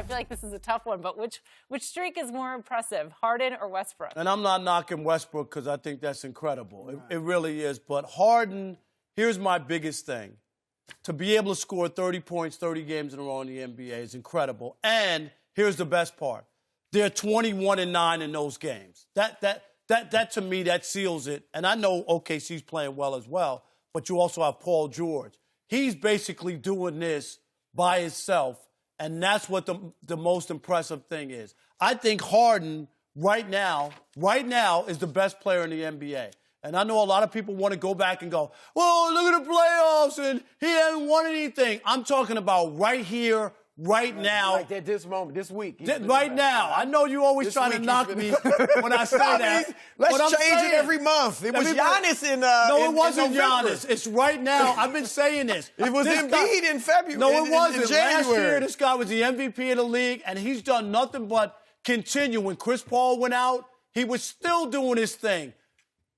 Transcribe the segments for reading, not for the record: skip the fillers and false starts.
I feel like this is a tough one, but which streak is more impressive, Harden or Westbrook? And I'm not knocking Westbrook because I think that's incredible. Right. It really is. But Harden, here's my biggest thing. To be able to score 30 points, 30 games in a row in the NBA is incredible. And here's the best part. They're 21-9 in those games. That to me, that seals it. And I know OKC's playing well as well, but you also have Paul George. He's basically doing this by himself, and that's what the most impressive thing is. I think Harden right now is the best player in the NBA. And I know a lot of people want to go back and go, well, look at the playoffs, and he hasn't won anything. I'm talking about right here, right now. Like at this moment, this week. Right now. I know you always trying to knock me when I say that. Let's change it every month. It was Giannis in No, it wasn't Giannis. It's right now. I've been saying this. It was Embiid in February. No, it wasn't. In January. Last year, this guy was the MVP of the league, and he's done nothing but continue. When Chris Paul went out, he was still doing his thing.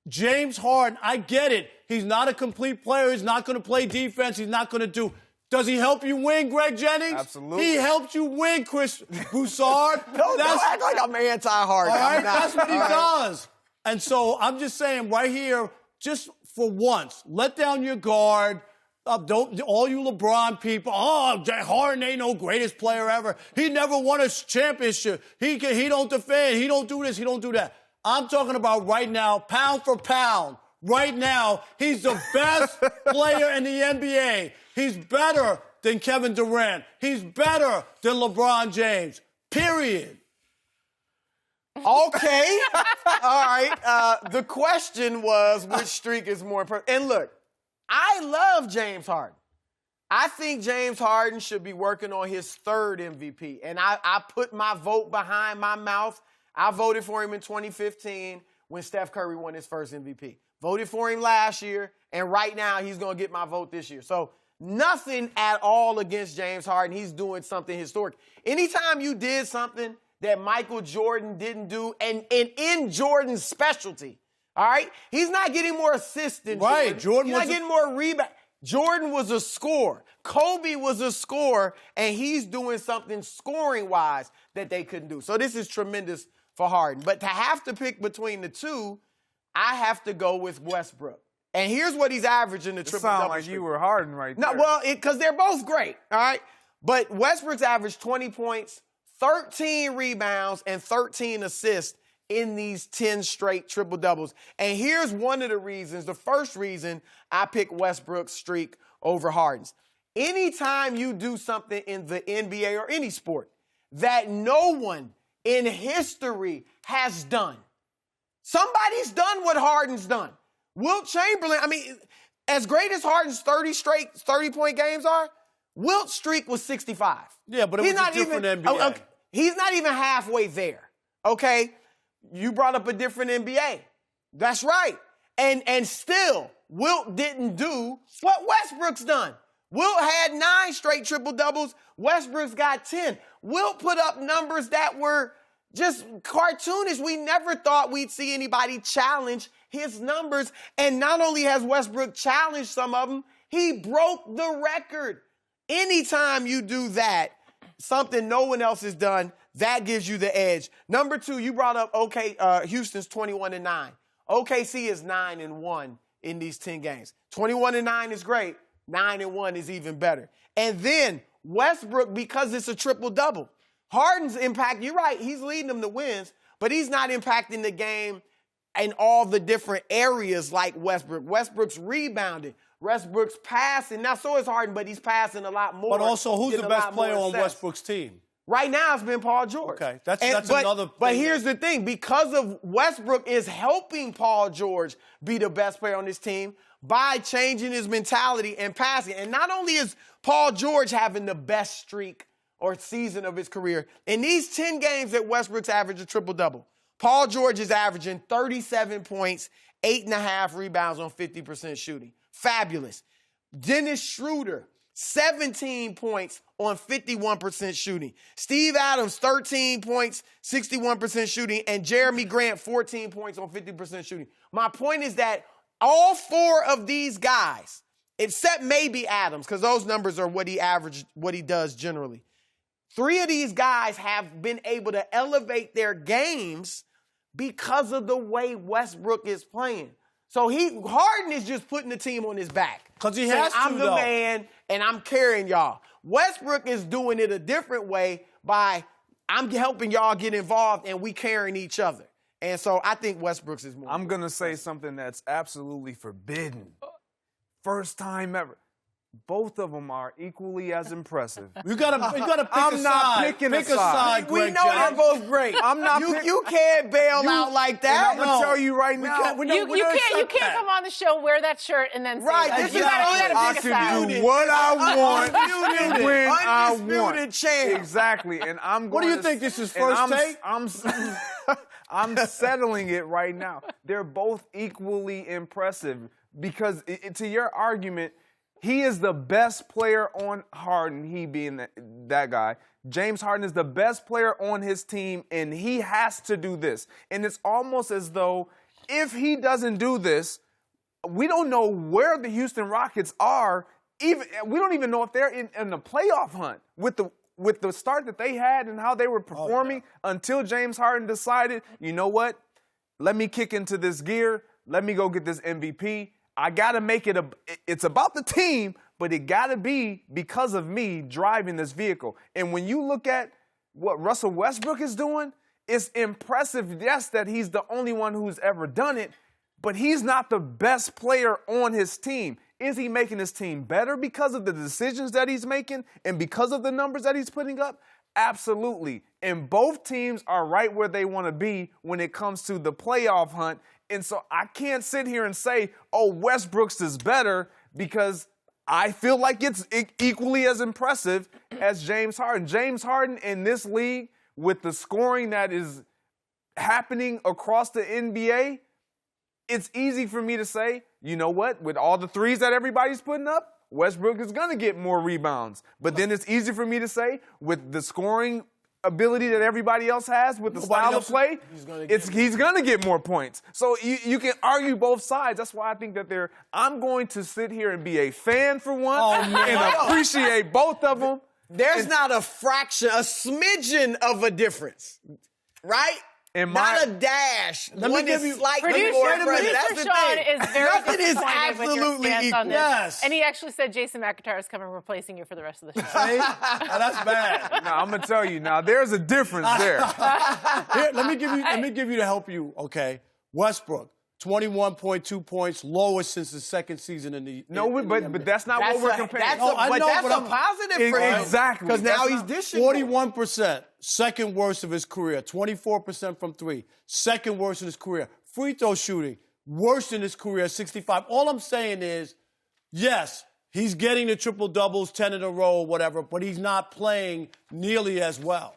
James Harden, I get it. He's not a complete player. He's not going to play defense. He's not going to do. Does he help you win, Greg Jennings? Absolutely. He helped you win, Chris Broussard. Don't act like I'm anti-Harden. All right, that's what he does. And so I'm just saying right here, just for once, let down your guard. Don't all you LeBron people. Oh, Harden ain't no greatest player ever. He never won a championship. He don't defend. He don't do this. He don't do that. I'm talking about right now, pound for pound. Right now, he's the best player in the NBA. He's better than Kevin Durant. He's better than LeBron James. Period. Okay. All right. The question was which streak is more important. And look, I love James Harden. I think James Harden should be working on his third MVP. And I put my vote behind my mouth. I voted for him in 2015 when Steph Curry won his first MVP. Voted for him last year, and right now he's going to get my vote this year. So nothing at all against James Harden. He's doing something historic. Anytime you did something that Michael Jordan didn't do, and in Jordan's specialty, all right? He's not getting more assists than Jordan. He's not getting more rebounds. Jordan was a scorer. Kobe was a scorer, and he's doing something scoring-wise that they couldn't do. So this is tremendous for Harden. But to have to pick between the two, I have to go with Westbrook. And here's what he's averaging the triple-double. Sound like you were Harden right there. No, well, because they're both great, all right? But Westbrook's averaged 20 points, 13 rebounds, and 13 assists in these 10 straight triple-doubles. And here's one of the reasons, the first reason I pick Westbrook's streak over Harden's. Anytime you do something in the NBA or any sport that no one in history has done, somebody's done what Harden's done. Wilt Chamberlain, I mean, as great as Harden's 30 straight 30-point games are, Wilt's streak was 65. Yeah, but it was a different NBA. He's not even halfway there, okay? You brought up a different NBA. That's right. And still, Wilt didn't do what Westbrook's done. Wilt had 9 straight triple-doubles. Westbrook's got 10. Wilt put up numbers that were just cartoonish. We never thought we'd see anybody challenge his numbers. And not only has Westbrook challenged some of them, he broke the record. Anytime you do that, something no one else has done, that gives you the edge. Number 2, you brought up Houston's 21-9. OKC is 9-1 in these 10 games. 21-9 is great. 9-1 is even better. And then Westbrook, because it's a triple-double. Harden's impact, you're right, he's leading them to wins, but he's not impacting the game in all the different areas like Westbrook. Westbrook's rebounding. Westbrook's passing. Now, so is Harden, but he's passing a lot more. But also, who's the best player on Westbrook's team? Right now, it's been Paul George. Okay, that's another thing. But here's the thing. Because of Westbrook is helping Paul George be the best player on this team by changing his mentality and passing. And not only is Paul George having the best streak or season of his career, in these 10 games that Westbrook's averaged a triple-double, Paul George is averaging 37 points, 8.5 rebounds on 50% shooting. Fabulous. Dennis Schroeder, 17 points on 51% shooting. Steve Adams, 13 points, 61% shooting. And Jeremy Grant, 14 points on 50% shooting. My point is that all 4 of these guys, except maybe Adams, because those numbers are what he averaged, what he does generally, 3 of these guys have been able to elevate their games because of the way Westbrook is playing. So Harden is just putting the team on his back. Because he saying, has to, I'm the though. man, and I'm carrying y'all. Westbrook is doing it a different way by I'm helping y'all get involved, and we carrying each other. And so I think Westbrook's is more. I'm going to say something that's absolutely forbidden. First time ever. Both of them are equally as impressive. You gotta pick a I'm side. not picking pick a side. We Greg know they're Jackson. both great. I'm not You can't bail out like that. I'm going to tell you right now. You can't come on the show, wear that shirt, and then say Right, that. this You is gotta I pick a side. can do what I want Undisputed. when I want. Undisputed champ. Exactly, and I'm What going do you think, this is and first I'm, take? I'm settling it right now. They're both equally impressive because, to your argument, he is the best player on Harden, he being that guy. James Harden is the best player on his team, and he has to do this. And it's almost as though if he doesn't do this, we don't know where the Houston Rockets are. We don't even know if they're in the playoff hunt with the start that they had and how they were performing until James Harden decided, you know what? Let me kick into this gear. Let me go get this MVP. I got to make it it's about the team, but it got to be because of me driving this vehicle. And when you look at what Russell Westbrook is doing, it's impressive, yes, that he's the only one who's ever done it, but he's not the best player on his team. Is he making his team better because of the decisions that he's making and because of the numbers that he's putting up? Absolutely. And both teams are right where they want to be when it comes to the playoff hunt. And so I can't sit here and say, oh, Westbrook's is better because I feel like it's equally as impressive as James Harden. James Harden in this league with the scoring that is happening across the NBA, it's easy for me to say, you know what, with all the threes that everybody's putting up, Westbrook is going to get more rebounds. But then it's easy for me to say, with the scoring ability that everybody else has, with the style of play, he's going to get more points. So you can argue both sides. That's why I think that I'm going to sit here and be a fan for one and appreciate both of them. There's not a fraction, a smidgen of a difference, right? Not a dash. One is slightly more impressive. That's the Sean thing. is very Nothing is disappointed absolutely with your stance equal. on this. Yes. And he actually said Jason McIntyre is coming replacing you for the rest of the show. See? Now, that's bad. Now, I'm going to tell you, now, there's a difference there. Here, let me give you to help you, okay? Westbrook, 21.2 points, lowest since the second season in the but that's not what we're comparing. That's a positive for him. Exactly. Because now he's dishing. 41%, second worst of his career. 24% from three, second worst in his career. Free throw shooting, worst in his career, 65. All I'm saying is, yes, he's getting the triple-doubles, 10 in a row, whatever, but he's not playing nearly as well.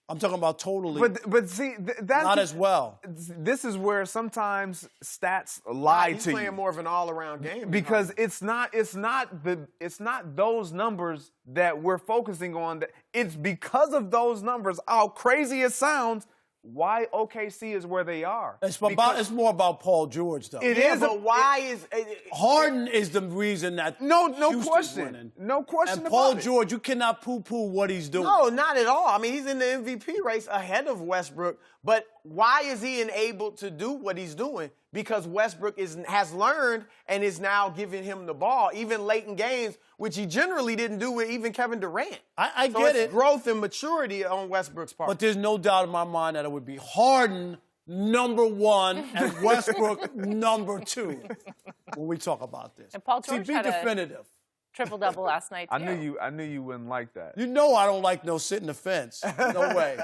I'm talking about totally. But see, that's not as well. This is where sometimes stats lie He's to you. playing more of an all-around game. Because it's not those numbers that we're focusing on. It's because of those numbers, how crazy it sounds, why OKC is where they are. It's more about Paul George, though. It is, but why is Harden is the reason that no Houston's question, winning. no question And about Paul it. George, you cannot poo-poo what he's doing. No, not at all. I mean, he's in the MVP race ahead of Westbrook. But why is he enabled to do what he's doing? Because Westbrook has learned and is now giving him the ball, even late in games, which he generally didn't do with even Kevin Durant. I So get it's it. growth and maturity on Westbrook's part. But there's no doubt in my mind that it would be Harden number one and Westbrook number two when we talk about this. And Paul George be had definitive. a triple-double last night, too. I knew you wouldn't like that. You know I don't like no sit in the fence. No way.